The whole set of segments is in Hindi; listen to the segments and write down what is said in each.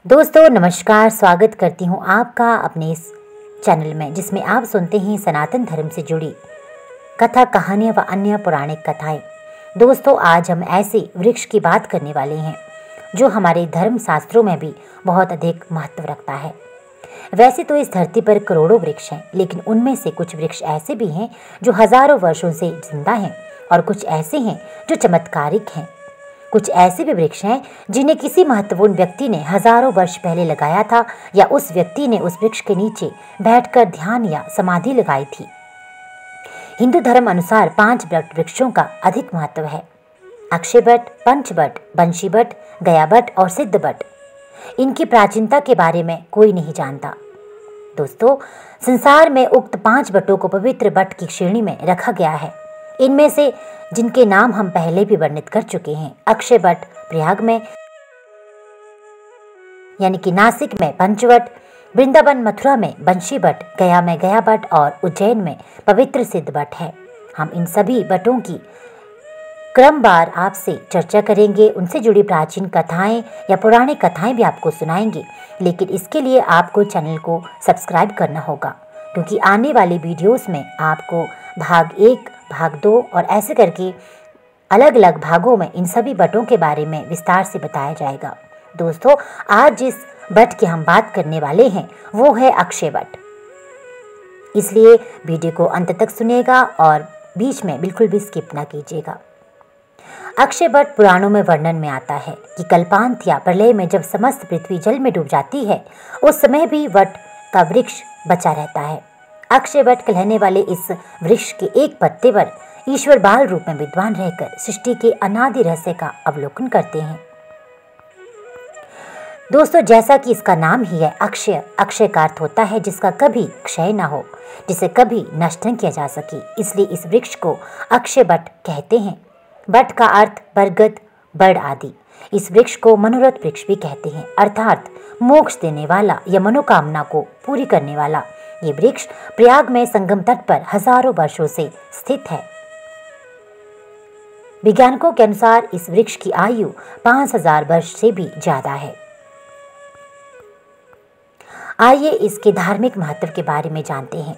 दोस्तों नमस्कार, स्वागत करती हूँ आपका अपने इस चैनल में जिसमें आप सुनते हैं सनातन धर्म से जुड़ी कथा, कहानियाँ व अन्य पौराणिक कथाएं। दोस्तों आज हम ऐसे वृक्ष की बात करने वाले हैं जो हमारे धर्म शास्त्रों में भी बहुत अधिक महत्व रखता है। वैसे तो इस धरती पर करोड़ों वृक्ष हैं, लेकिन उनमें से कुछ वृक्ष ऐसे भी हैं जो हजारों वर्षों से जिंदा हैं और कुछ ऐसे हैं जो चमत्कारिक हैं। कुछ ऐसे भी वृक्ष हैं जिन्हें किसी महत्वपूर्ण व्यक्ति ने हजारों वर्ष पहले लगाया था या उस व्यक्ति ने उस वृक्ष के नीचे बैठकर ध्यान या समाधि लगाई थी। हिंदू धर्म अनुसार 5 वृक्षों का अधिक महत्व है: अक्षय वट, पंचवट, बंशी वट, गया वट और सिद्ध वट। इनकी प्राचीनता के बारे में कोई नहीं जानता। दोस्तों, संसार में उक्त 5 वटों को पवित्र वट की श्रेणी में रखा गया है। इनमें से जिनके नाम हम पहले भी वर्णित कर चुके हैं: अक्षय वट प्रयाग में यानी कि नासिक में पंचवट, वृंदावन मथुरा में बंशी वट, गया में गया वट और उज्जैन में पवित्र सिद्ध वट है। हम इन सभी वटों की क्रमवार आपसे चर्चा करेंगे, उनसे जुड़ी प्राचीन कथाएं या पौराणिक कथाएं भी आपको सुनाएंगे। लेकिन इसके लिए आपको चैनल को सब्सक्राइब करना होगा, क्योंकि आने वाली वीडियोस में आपको भाग 1, भाग 2 और ऐसे करके अलग अलग भागों में इन सभी वटों के बारे में विस्तार से बताया जाएगा। दोस्तों, आज जिस वट की हम बात करने वाले हैं वो है अक्षय वट। इसलिए वीडियो को अंत तक सुनिएगा और बीच में बिल्कुल भी स्किप ना कीजिएगा। अक्षय वट पुराणों में वर्णन में आता है कि कल्पांत या प्रलय में जब समस्त पृथ्वी जल में डूब जाती है, उस समय भी वट का वृक्ष बचा रहता है। अक्षय वट कहलाने वाले इस वृक्ष के एक पत्ते पर ईश्वर बाल रूप में विद्वान रहकर सृष्टि के अनादि रहस्य का अवलोकन करते हैं। दोस्तों, जैसा कि इसका नाम ही है अक्षय, अक्षय का अर्थ होता है जिसका कभी क्षय ना हो, जिसे कभी नष्ट न किया जा सके। इसलिए इस वृक्ष को अक्षय वट कहते हैं। वट का अर्थ बरगद, बड़ आदि। इस वृक्ष को मनोरथ वृक्ष भी कहते हैं, अर्थात मोक्ष देने वाला या मनोकामना को पूरी करने वाला। ये वृक्ष प्रयाग में संगम तट पर हजारों वर्षों से स्थित है। वैज्ञानिकों के अनुसार इस वृक्ष की आयु 5000 वर्ष से भी ज्यादा है। आइए इसके धार्मिक महत्व के बारे में जानते हैं।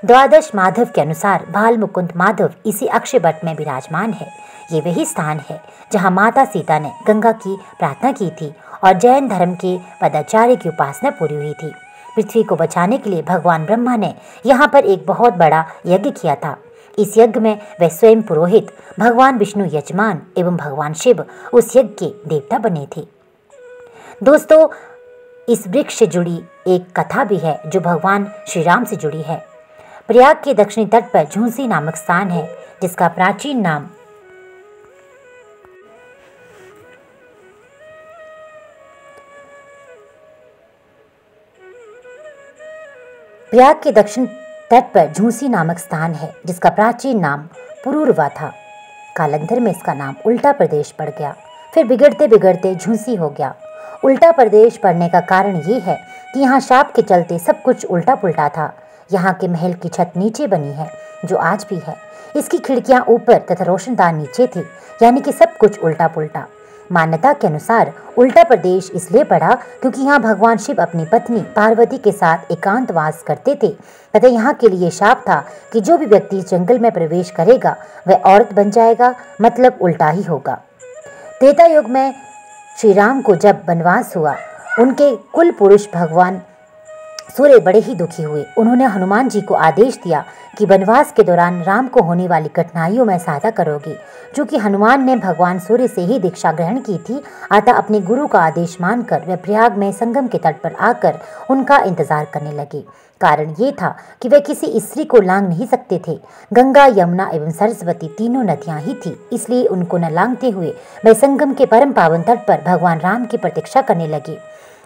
द्वादश माधव के अनुसार बाल मुकुंद माधव इसी अक्षय वट में विराजमान है। ये वही स्थान है जहां माता सीता ने गंगा की प्रार्थना की थी और जैन धर्म के पदाचार्य की उपासना पूरी हुई थी। पृथ्वी को बचाने के लिए भगवान ब्रह्मा ने यहाँ पर एक बहुत बड़ा यज्ञ किया था। इस यज्ञ में वे स्वयं पुरोहित, भगवान विष्णु यजमान एवं भगवान शिव उस यज्ञ के देवता बने थे। दोस्तों, इस वृक्ष से जुड़ी एक कथा भी है जो भगवान श्री राम से जुड़ी है। प्रयाग के दक्षिणी तट पर झूंसी नामक स्थान है जिसका प्राचीन नाम प्रयाग के दक्षिण तट पर झूंसी नामक स्थान है जिसका प्राचीन नाम पुरूरवा था। कालांतर में इसका नाम उल्टा प्रदेश पड़ गया, फिर बिगड़ते बिगड़ते झूंसी हो गया। उल्टा प्रदेश पड़ने का कारण ये है कि यहाँ शाप के चलते सब कुछ उल्टा पुल्टा था। यहाँ के महल की छत नीचे बनी है जो आज भी है। इसकी खिड़कियाँ ऊपर तथा रोशनदान नीचे थी, यानी कि सब कुछ उल्टा पुल्टा। मान्यता के अनुसार उल्टा प्रदेश इसलिए पड़ा क्योंकि यहाँ भगवान शिव अपनी पत्नी पार्वती के साथ एकांतवास करते थे तथा यहाँ के लिए शाप था कि जो भी व्यक्ति जंगल में प्रवेश करेगा वह औरत बन जाएगा, मतलब उल्टा ही होगा। त्रेता युग में श्री राम को जब वनवास हुआ, उनके कुल पुरुष भगवान सूर्य बड़े ही दुखी हुए। उन्होंने हनुमान जी को आदेश दिया कि वनवास के दौरान राम को होने वाली कठिनाइयों में सहायता करोगे। चूंकि हनुमान ने भगवान सूर्य से ही दीक्षा ग्रहण की थी, अतः अपने गुरु का आदेश मानकर वे प्रयाग में संगम के तट पर आकर उनका इंतजार करने लगे। कारण ये था कि वे किसी स्त्री को लांग नहीं सकते थे। गंगा, यमुना एवं सरस्वती तीनों नदियां ही थी, इसलिए उनको न लांघते हुए वे संगम के परम पावन तट पर भगवान राम की प्रतीक्षा करने लगे।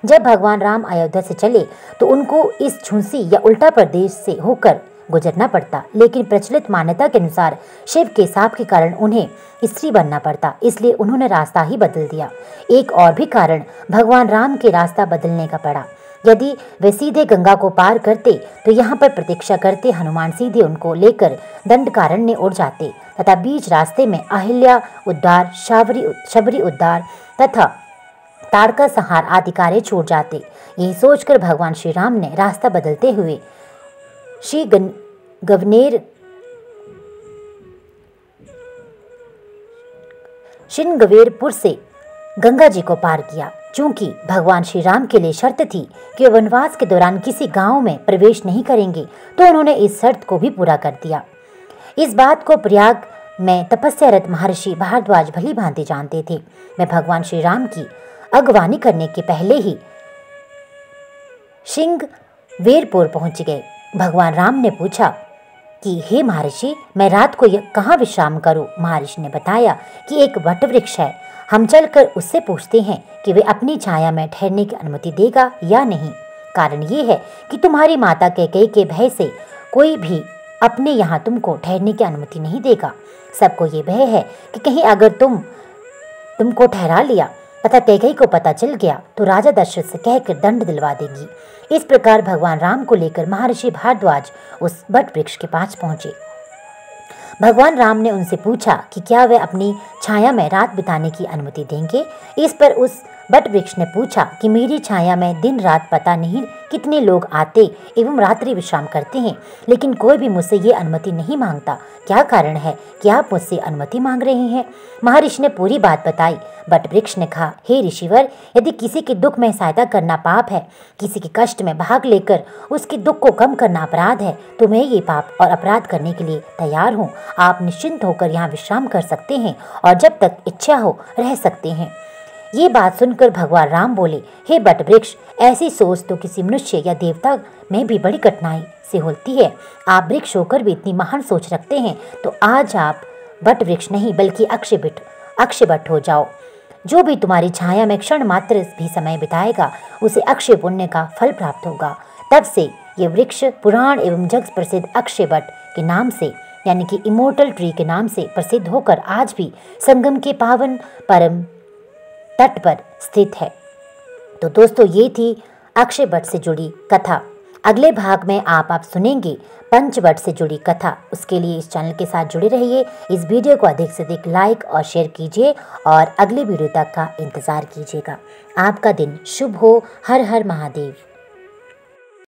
जब भगवान राम अयोध्या से चले तो उनको इस झूंसी या उल्टा प्रदेश से होकर गुजरना पड़ता, लेकिन प्रचलित मान्यता के अनुसार शिव के शाप के कारण उन्हें स्त्री बनना पड़ता, इसलिए उन्होंने रास्ता ही बदल दिया। एक और भी कारण भगवान राम के रास्ता बदलने का पड़ा। यदि वे सीधे गंगा को पार करते तो यहाँ पर प्रतीक्षा करते हनुमान सीधे उनको लेकर दंडकारण्य उड़ जाते तथा बीच रास्ते में अहिल्या उद्धार, शबरी उद्धार तथा ताड़का संहार आदि कार्य छूट जाते। यही सोचकर भगवान श्री राम ने रास्ता बदलते हुए श्री श्रृंगवेरपुर से गंगा जी को पार किया। चूंकि भगवान श्री राम के लिए शर्त थी कि वे वनवास के दौरान किसी गांव में प्रवेश नहीं करेंगे, तो उन्होंने इस शर्त को भी पूरा कर दिया। इस बात को प्रयाग में तपस्यारत महर्षि भारद्वाज भली भांति जानते थे। वे भगवान श्री राम की अगवानी करने के पहले ही श्रृंगवेरपुर पहुंच गए। भगवान राम ने पूछा कि हे महर्षि, मैं रात को कहाँ विश्राम करूं? महर्षि ने बताया कि एक वटवृक्ष है, हम चलकर उससे पूछते हैं कि वे अपनी छाया में ठहरने की अनुमति देगा या नहीं। कारण ये है कि तुम्हारी माता कैकेयी के भय से कोई भी अपने यहाँ तुमको ठहरने की अनुमति नहीं देगा। सबको ये भय है कि कहीं अगर तुमको ठहरा लिया तथा कैकेयी को पता चल गया तो राजा दशरथ से कहकर दंड दिलवा देंगी। इस प्रकार भगवान राम को लेकर महर्षि भारद्वाज उस वट वृक्ष के पास पहुंचे। भगवान राम ने उनसे पूछा कि क्या वे अपनी छाया में रात बिताने की अनुमति देंगे। इस पर उस वट वृक्ष ने पूछा कि मेरी छाया में दिन रात पता नहीं कितने लोग आते एवं रात्रि विश्राम करते हैं, लेकिन कोई भी मुझसे ये अनुमति नहीं मांगता। क्या कारण है कि आप मुझसे अनुमति मांग रहे हैं? महर्षि ने पूरी बात बताई। वट वृक्ष ने कहा, हे ऋषिवर, यदि किसी के दुख में सहायता करना पाप है, किसी के कष्ट में भाग लेकर उसके दुख को कम करना अपराध है, तो मैं ये पाप और अपराध करने के लिए तैयार हूँ। आप निश्चिंत होकर यहाँ विश्राम कर सकते हैं और जब तक इच्छा हो रह सकते हैं। ये बात सुनकर भगवान राम बोले, हे वट वृक्ष, ऐसी सोच तो किसी मनुष्य या देवता में भी बड़ी कठिनाई से होती है। आप वृक्ष होकर भी इतनी महान सोच रखते हैं, तो आज आप वट वृक्ष नहीं बल्कि अक्षयवट हो जाओ। जो भी तुम्हारी छाया में क्षण मात्र भी समय बिताएगा उसे अक्षय पुण्य का फल प्राप्त होगा। तब से ये वृक्ष पुराण एवं जग प्रसिद्ध अक्षयवट के नाम से यानी कि इमोर्टल ट्री के नाम से प्रसिद्ध होकर आज भी संगम के पावन परम तट पर स्थित है। तो दोस्तों, ये थी अक्षयवट से जुड़ी कथा। अगले भाग में आप सुनेंगे पंचवट से जुड़ी कथा। उसके लिए इस चैनल के साथ जुड़े रहिए। इस वीडियो को अधिक से अधिक लाइक और शेयर कीजिए और अगले वीडियो तक का इंतज़ार कीजिएगा। आपका दिन शुभ हो। हर हर महादेव।